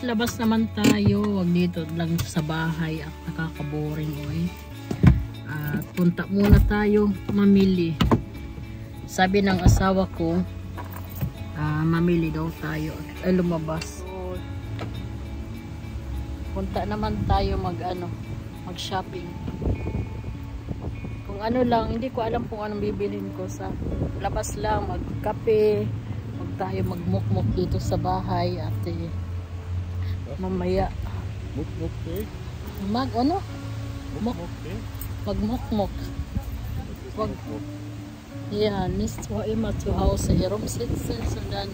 Labas-labas naman tayo. Wag dito lang sa bahay at nakaka-boring, oy. At punta muna tayo mamili. Sabi ng asawa ko, mamili daw tayo ay lumabas. So, punta naman tayo mag-shopping. Kung ano lang, hindi ko alam kung anong bibilhin ko. Sa labas lang, magkape, tayo magmukmuk dito sa bahay at mamaya Mukmuk eh? Magmukmuk. Ja, nicht zwar immer zu Hause herumsitzen, sondern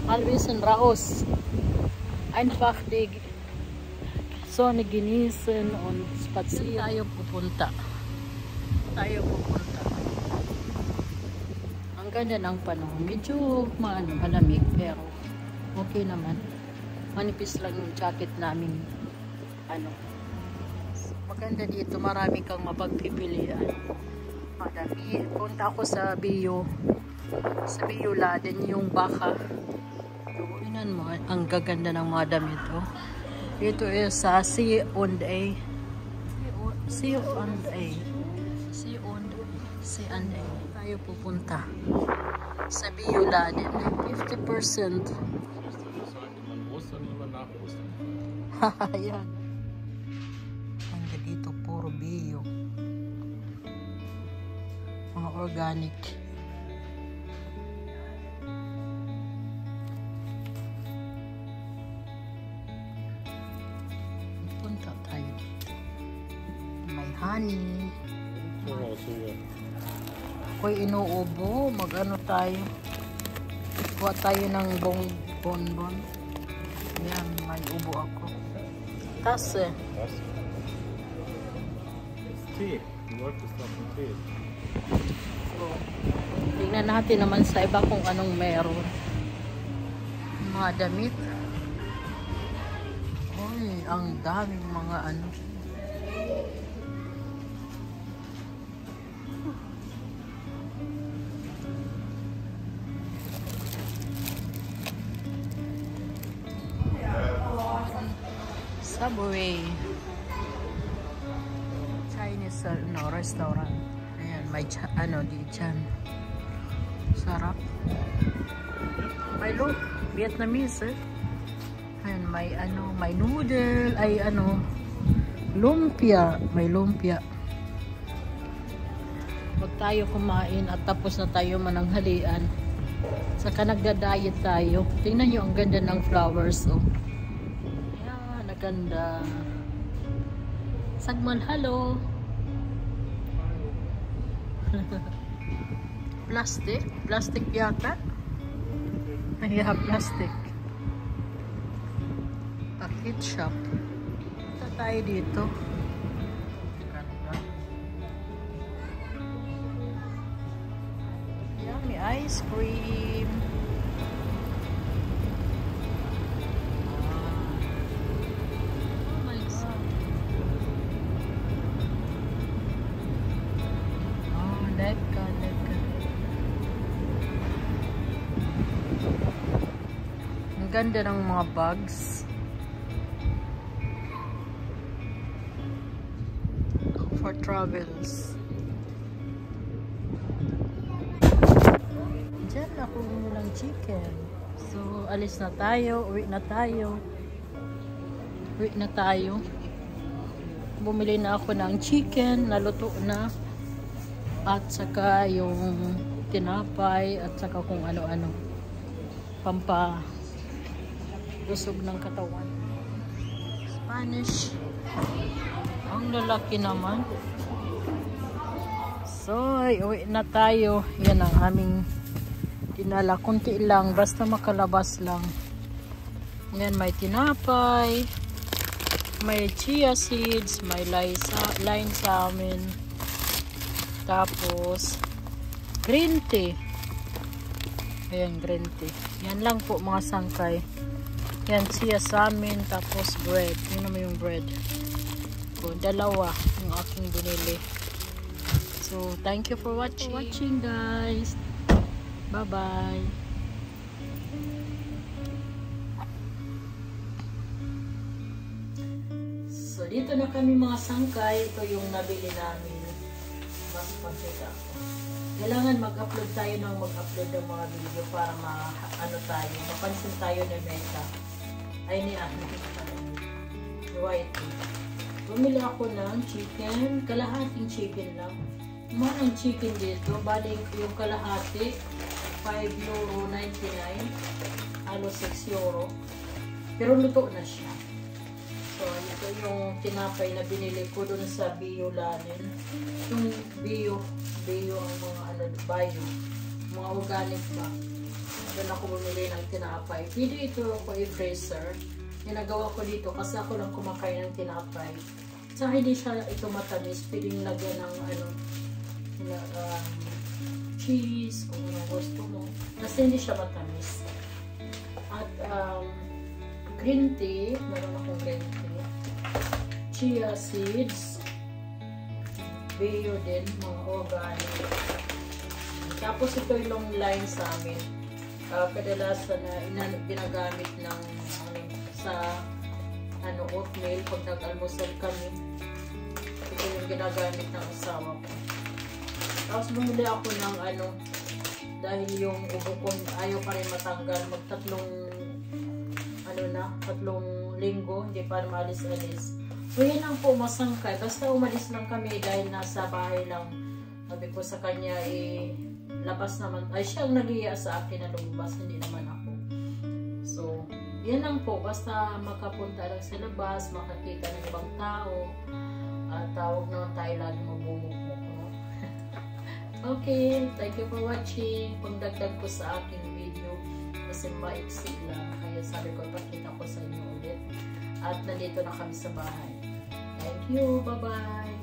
mal ein bisschen raus. Einfach die Sonne genießen und spazieren. Tayo pupunta. Ang ganda ng panahon. Medyo malamig pero okay naman. Manipis lang yung jacket namin. Maganda dito. Marami kang mapagpipilian. Madami. Punta ako sa Bio Laden, yung baka. Tingnan mo, ang gaganda ng mga damit. Oh. Dito is sa C&A. Tayo pupunta sa Bio Laden. 50%. Ayan. Hanggang dito puro bio. Mga organic. Punta tayo dito. May honey. Ako'y inuubo. Mag-ano tayo. Kuha tayo ng bonbon. Ayan, may ubo ako. Tasse. Tee. Du wolltest noch einen Tee. So, tingnan natin naman sa iba kung anong meron. Mga damit. Uy, ang daming mga ano. Subway. Chinese restaurant. Ayan, may dyan. Sarap. May Vietnamese. Ayan, may noodle, lumpia. May lumpia. Huwag tayo kumain at tapos na tayo mananghalian. Saka nagda-diet tayo. Tingnan nyo ang ganda ng flowers, oh. Ganda. Sagmal, hello. Plastic yata. Yeah, plastic. Packet shop. Ito tayo dito. Ganda. Yeah, may ice cream. Ang ganda ng mga bags. For travels. Diyan ako ng chicken. So, alis na tayo. Uwi na tayo. Bumili na ako ng chicken. Naluto na. At saka yung tinapay. At saka kung ano-ano. Busog ng katawan. Spanish. Ang lalaki naman. So, uwi na tayo. Yan ang aming dinala. Kunti lang. Basta makalabas lang. Yan, may tinapay. May chia seeds. May lime salmon. Tapos, green tea. Ayan, green tea. Yan lang po mga sangkay. Yan, siya sa amin. Tapos bread. Yun naman yung bread. So, dalawa yung aking binili. So, thank you for watching guys. Bye-bye. dito na kami mga sangkay. Ito yung nabili namin. Mas pagkita ko. Kailangan mag-upload tayo ng mga video para mapansin tayo ni Meta. Ay ni White. Bumili ako ng chicken, kalahating chicken lang. Mahal ang chicken dito, bali yung kalahati, €5.99, halos €6. Pero luto na siya. So, ito yung tinapay na binili ko dun sa Bioladen. Yung bio ang mga bio, mga organic ba. Doon ako bumili ng tinapay. Pwede ito ako i-freezer. Ginagawa ko dito kasi ako lang kumakain ng tinapay. Sa hindi siya ito matamis, pwedeng lagyan ng cheese kung ano gusto mo. Kasi hindi siya matamis. At green tea, meron akong green tea. Chia seeds. Bio din, mga organic. Tapos ito yung long line sa amin. Kadalasan na ginagamit ng sa oatmeal pag nag-almusal kami. Ito yung ginagamit ng asawa ko. Tapos bumili ako ng dahil yung ubo ko ayaw pa rin matanggal. Tatlong linggo, hindi pa maalis-alis. So yan lang po masangkay. Basta umalis lang kami dahil nasa bahay lang. Sabi ko sa kanya, labas naman. Ay, siya ang nag-iya sa akin na lumabas, hindi naman ako. So, yan lang po. Basta makapunta lang sa labas, makakita ng ibang tao. At tawag naman tayo lagi mabumukmuk. No? Okay, thank you for watching. Pagdagdag ko sa aking video kasi maiksi lang. Kaya sabi ko, pakita ko sa inyo ulit. At nandito na kami sa bahay. Thank you. Bye-bye.